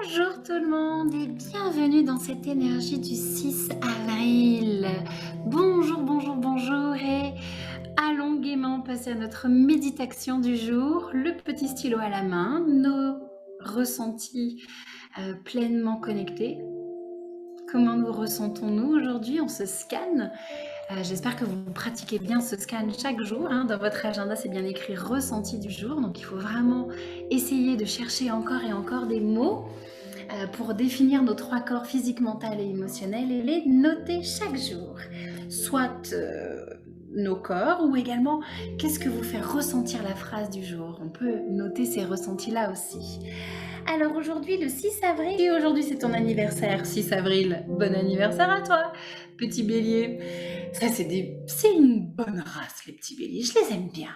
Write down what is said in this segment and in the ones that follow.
Bonjour tout le monde et bienvenue dans cette énergie du 6 avril. Bonjour, bonjour, bonjour et allons gaiement passer à notre méditation du jour. Le petit stylo à la main, nos ressentis pleinement connectés. Comment nous ressentons-nous aujourd'hui? On se scanne. J'espère que vous pratiquez bien ce scan chaque jour. Dans votre agenda, c'est bien écrit ressenti du jour. Donc il faut vraiment essayer de chercher encore et encore des mots pour définir nos trois corps physique, mental et émotionnel et les noter chaque jour. Soit nos corps ou également qu'est-ce que vous fait ressentir la phrase du jour. On peut noter ces ressentis-là aussi. Alors aujourd'hui, le 6 avril, et aujourd'hui c'est ton anniversaire, 6 avril, bon anniversaire à toi, petit bélier. Ça c'est une bonne race les petits béliers, je les aime bien.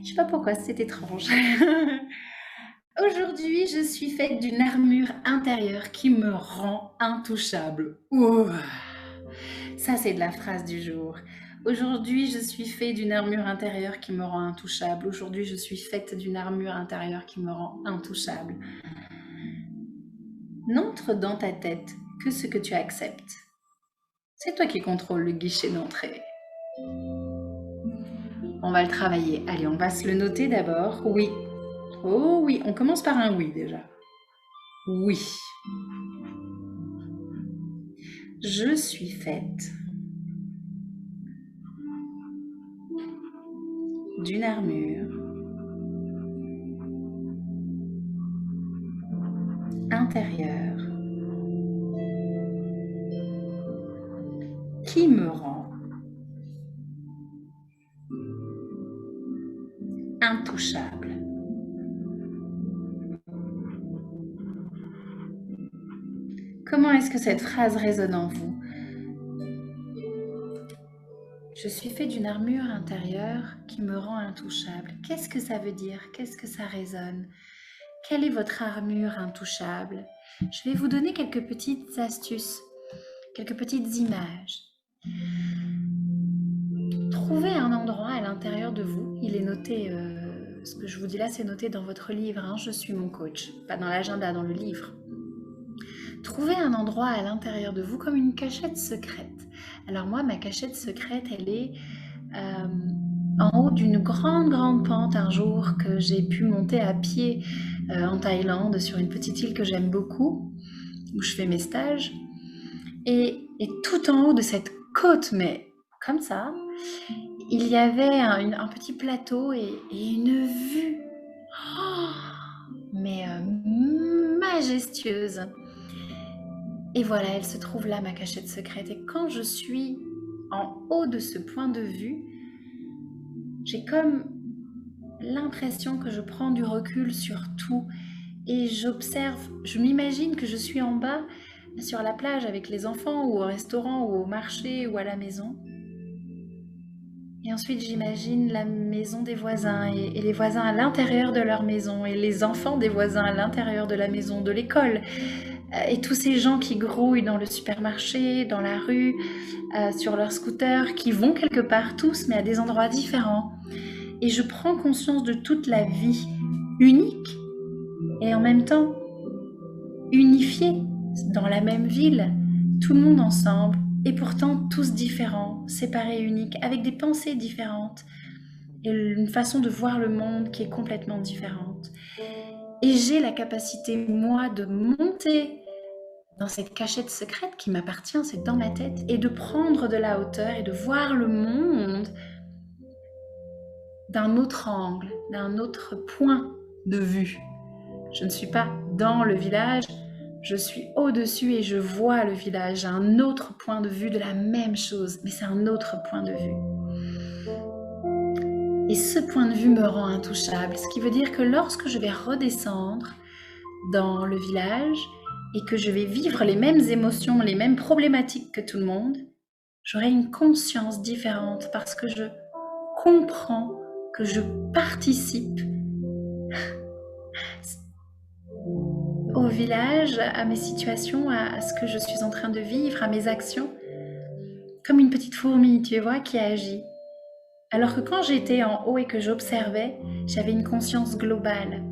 Je sais pas pourquoi, c'est étrange. Aujourd'hui, je suis faite d'une armure intérieure qui me rend intouchable. Ouh. Ça, c'est de la phrase du jour. Aujourd'hui, je suis faite d'une armure intérieure qui me rend intouchable. Aujourd'hui, je suis faite d'une armure intérieure qui me rend intouchable. N'entre dans ta tête que ce que tu acceptes. C'est toi qui contrôles le guichet d'entrée. On va le travailler. Allez, on va se le noter d'abord. Oui. Oh oui, on commence par un oui déjà. Oui. Je suis faite d'une armure intérieure qui me rend intouchable. Comment est-ce que cette phrase résonne en vous? Je suis fait d'une armure intérieure qui me rend intouchable. Qu'est-ce que ça veut dire? Qu'est-ce que ça résonne? Quelle est votre armure intouchable? Je vais vous donner quelques petites astuces, quelques petites images. Trouvez un endroit à l'intérieur de vous. Il est noté, ce que je vous dis là, c'est noté dans votre livre. Je suis mon coach, pas dans l'agenda, dans le livre. Trouvez un endroit à l'intérieur de vous comme une cachette secrète. Alors moi, ma cachette secrète, elle est en haut d'une grande pente un jour que j'ai pu monter à pied en Thaïlande sur une petite île que j'aime beaucoup, où je fais mes stages. Et tout en haut de cette côte, mais comme ça, il y avait un petit plateau et une vue mais majestueuse. Et voilà, elle se trouve là, ma cachette secrète. Et quand je suis en haut de ce point de vue, j'ai comme l'impression que je prends du recul sur tout et j'observe, je m'imagine que je suis en bas sur la plage avec les enfants ou au restaurant ou au marché ou à la maison. Et ensuite, j'imagine la maison des voisins et les voisins à l'intérieur de leur maison et les enfants des voisins à l'intérieur de la maison, de l'école. Et tous ces gens qui grouillent dans le supermarché, dans la rue, sur leur scooter, qui vont quelque part tous, mais à des endroits différents. Et je prends conscience de toute la vie unique et en même temps unifiée dans la même ville, tout le monde ensemble, et pourtant tous différents, séparés, uniques, avec des pensées différentes et une façon de voir le monde qui est complètement différente. Et j'ai la capacité, moi, de monter dans cette cachette secrète qui m'appartient, c'est dans ma tête, et de prendre de la hauteur et de voir le monde d'un autre angle, d'un autre point de vue. Je ne suis pas dans le village, je suis au-dessus et je vois le village, un autre point de vue de la même chose, mais c'est un autre point de vue. Et ce point de vue me rend intouchable, ce qui veut dire que lorsque je vais redescendre dans le village et que je vais vivre les mêmes émotions, les mêmes problématiques que tout le monde, j'aurai une conscience différente parce que je comprends que je participe au village, à mes situations, à ce que je suis en train de vivre, à mes actions, comme une petite fourmi, tu vois, qui agit. Alors que quand j'étais en haut et que j'observais, j'avais une conscience globale.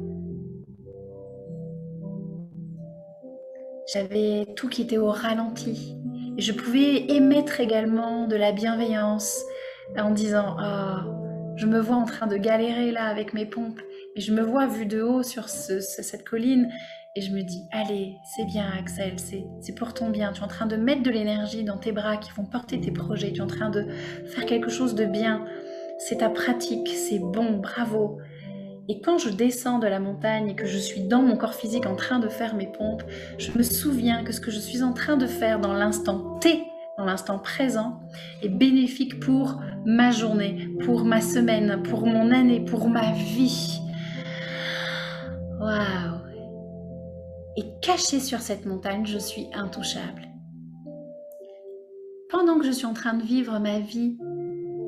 J'avais tout qui était au ralenti. Et je pouvais émettre également de la bienveillance en disant ah, je me vois en train de galérer là avec mes pompes, et je me vois vue de haut sur cette colline, et je me dis allez, c'est bien Axel, c'est pour ton bien. Tu es en train de mettre de l'énergie dans tes bras qui vont porter tes projets. Tu es en train de faire quelque chose de bien. C'est ta pratique, c'est bon, bravo. Et quand je descends de la montagne et que je suis dans mon corps physique en train de faire mes pompes, je me souviens que ce que je suis en train de faire dans l'instant T, dans l'instant présent, est bénéfique pour ma journée, pour ma semaine, pour mon année, pour ma vie. Waouh! Et cachée sur cette montagne, je suis intouchable. Pendant que je suis en train de vivre ma vie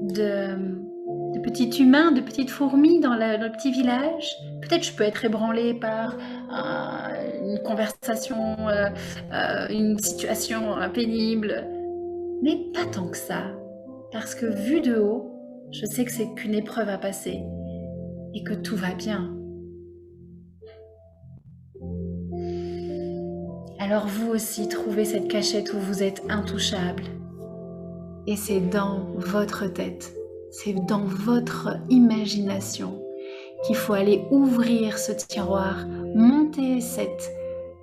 de petit humain, de petite fourmi dans le petit village, peut-être je peux être ébranlée par une conversation, une situation pénible, mais pas tant que ça, parce que vu de haut, je sais que c'est qu'une épreuve à passer et que tout va bien. Alors vous aussi, trouvez cette cachette où vous êtes intouchable. Et c'est dans votre tête, c'est dans votre imagination qu'il faut aller ouvrir ce tiroir, monter cette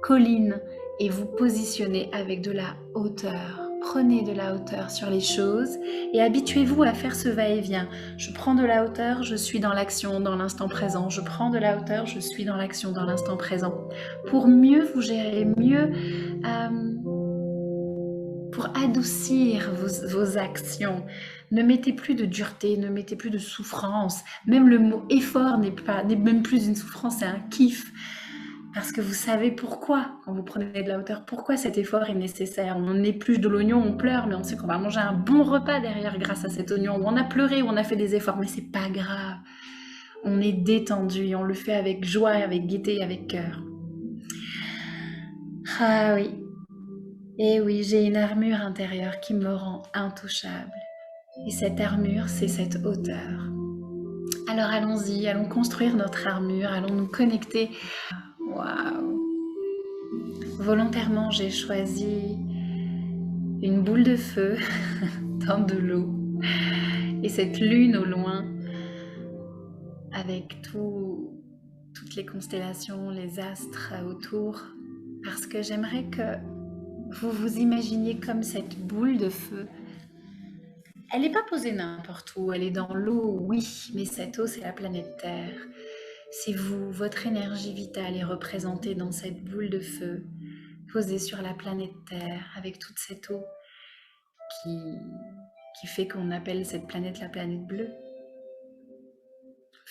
colline et vous positionner avec de la hauteur. Prenez de la hauteur sur les choses et habituez-vous à faire ce va-et-vient. Je prends de la hauteur, je suis dans l'action, dans l'instant présent. Je prends de la hauteur, je suis dans l'action, dans l'instant présent. Pour mieux vous gérer, mieux pour adoucir vos actions. Ne mettez plus de dureté, ne mettez plus de souffrance. Même le mot effort n'est même plus une souffrance, c'est un kiff. Parce que vous savez pourquoi, quand vous prenez de la hauteur, pourquoi cet effort est nécessaire. On épluche de l'oignon, on pleure, mais on sait qu'on va manger un bon repas derrière grâce à cet oignon. Ou on a pleuré, ou on a fait des efforts, mais c'est pas grave. On est détendu et on le fait avec joie, avec gaieté, avec cœur. Ah oui. Et oui, j'ai une armure intérieure qui me rend intouchable. Et cette armure, c'est cette hauteur. Alors allons-y, allons construire notre armure, allons nous connecter. Waouh! Volontairement, j'ai choisi une boule de feu dans de l'eau et cette lune au loin avec toutes les constellations, les astres autour, parce que j'aimerais que vous vous imaginiez comme cette boule de feu. Elle n'est pas posée n'importe où, elle est dans l'eau, oui, mais cette eau, c'est la planète Terre. C'est vous, votre énergie vitale est représentée dans cette boule de feu, posée sur la planète Terre, avec toute cette eau qui fait qu'on appelle cette planète la planète bleue.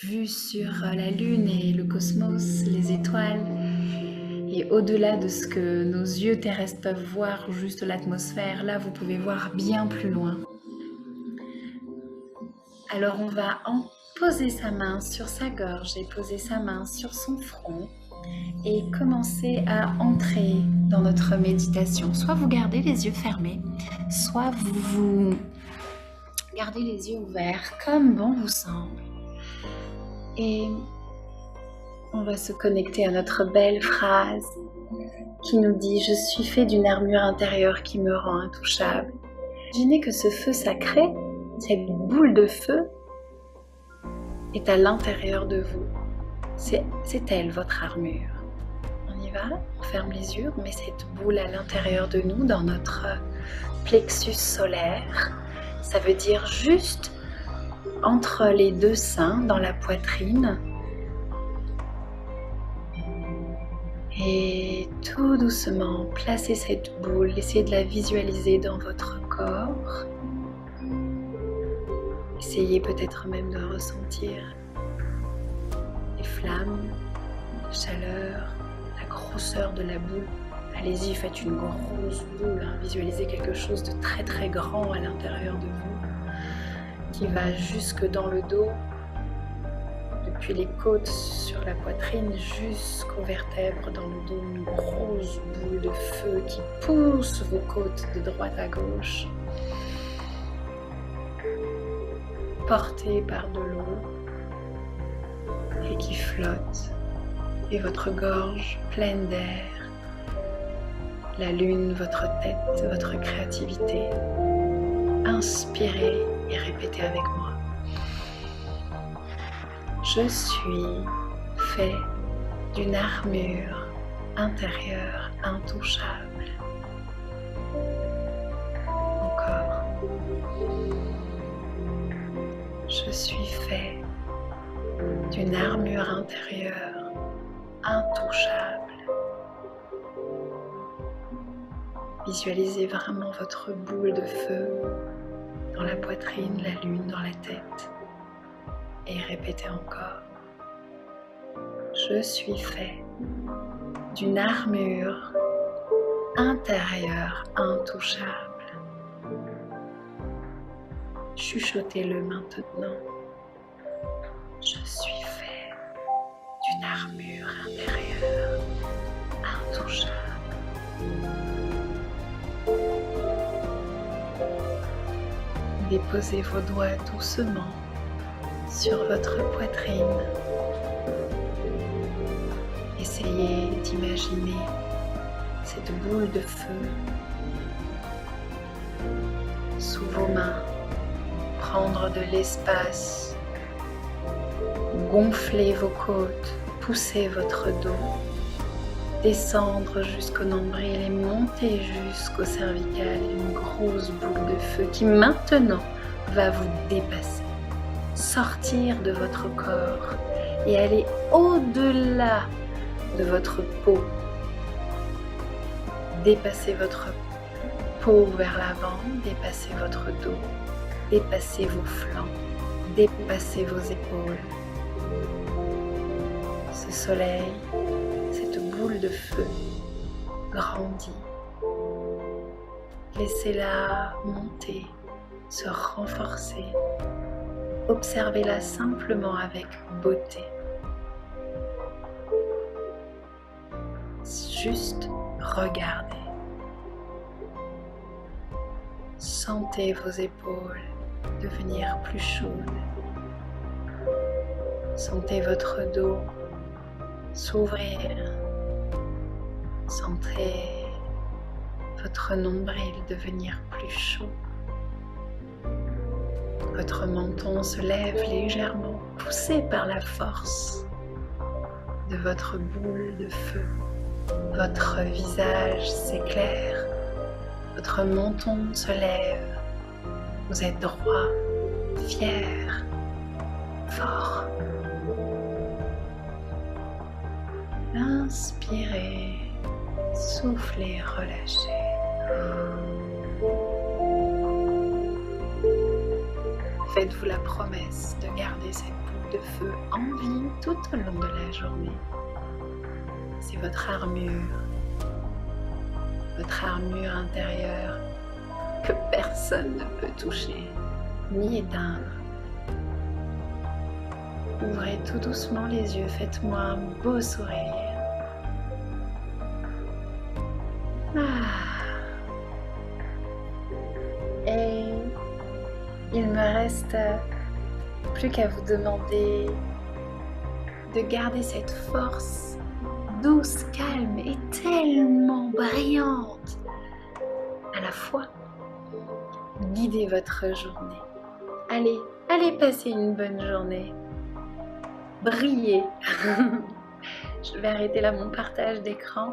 Vue sur la Lune et le cosmos, les étoiles, et au-delà de ce que nos yeux terrestres peuvent voir, juste l'atmosphère, là vous pouvez voir bien plus loin. Alors on va poser sa main sur sa gorge et poser sa main sur son front et commencer à entrer dans notre méditation. Soit vous gardez les yeux fermés, soit vous gardez les yeux ouverts comme bon vous semble. Et on va se connecter à notre belle phrase qui nous dit « Je suis fait d'une armure intérieure qui me rend intouchable ». Imaginez que ce feu sacré, cette boule de feu, est à l'intérieur de vous. C'est elle, votre armure. On y va, on ferme les yeux, on met cette boule à l'intérieur de nous, dans notre plexus solaire. Ça veut dire juste entre les deux seins, dans la poitrine. Et tout doucement, placez cette boule, essayez de la visualiser dans votre corps. Essayez peut-être même de ressentir les flammes, la chaleur, la grosseur de la boule. Allez-y, faites une grosse boule, hein. Visualisez quelque chose de très très grand à l'intérieur de vous, qui va jusque dans le dos, depuis les côtes sur la poitrine jusqu'aux vertèbres dans le dos, une grosse boule de feu qui pousse vos côtes de droite à gauche, portée par de l'eau et qui flotte, et votre gorge pleine d'air la lune, votre tête, votre créativité. Inspirez et répétez avec moi. Je suis fait d'une armure intérieure intouchable. Encore. Je suis fait d'une armure intérieure intouchable. Visualisez vraiment votre boule de feu dans la poitrine, la lune dans la tête. Et répétez encore. Je suis fait d'une armure intérieure intouchable. Chuchotez-le maintenant. Je suis fait d'une armure intérieure intouchable. Déposez vos doigts doucement sur votre poitrine. Essayez d'imaginer cette boule de feu sous vos mains, prendre de l'espace, gonfler vos côtes, pousser votre dos, descendre jusqu'au nombril et monter jusqu'au cervical, une grosse boule de feu qui maintenant va vous dépasser, sortir de votre corps et aller au-delà de votre peau. Dépassez votre peau vers l'avant, dépassez votre dos, dépassez vos flancs, dépassez vos épaules. Ce soleil, cette boule de feu grandit. Laissez-la monter, se renforcer. Observez-la simplement avec beauté. Juste regardez. Sentez vos épaules devenir plus chaudes. Sentez votre dos s'ouvrir. Sentez votre nombril devenir plus chaud. Votre menton se lève légèrement, poussé par la force de votre boule de feu. Votre visage s'éclaire, votre menton se lève. Vous êtes droit, fier, fort. Inspirez, soufflez, relâchez. Faites-vous la promesse de garder cette boule de feu en vie tout au long de la journée. C'est votre armure intérieure que personne ne peut toucher ni éteindre. Ouvrez tout doucement les yeux, faites-moi un beau sourire. Et il me reste plus qu'à vous demander de garder cette force douce, calme et tellement brillante à la fois. Guidez votre journée. Allez passer une bonne journée. Brillez. Je vais arrêter là mon partage d'écran.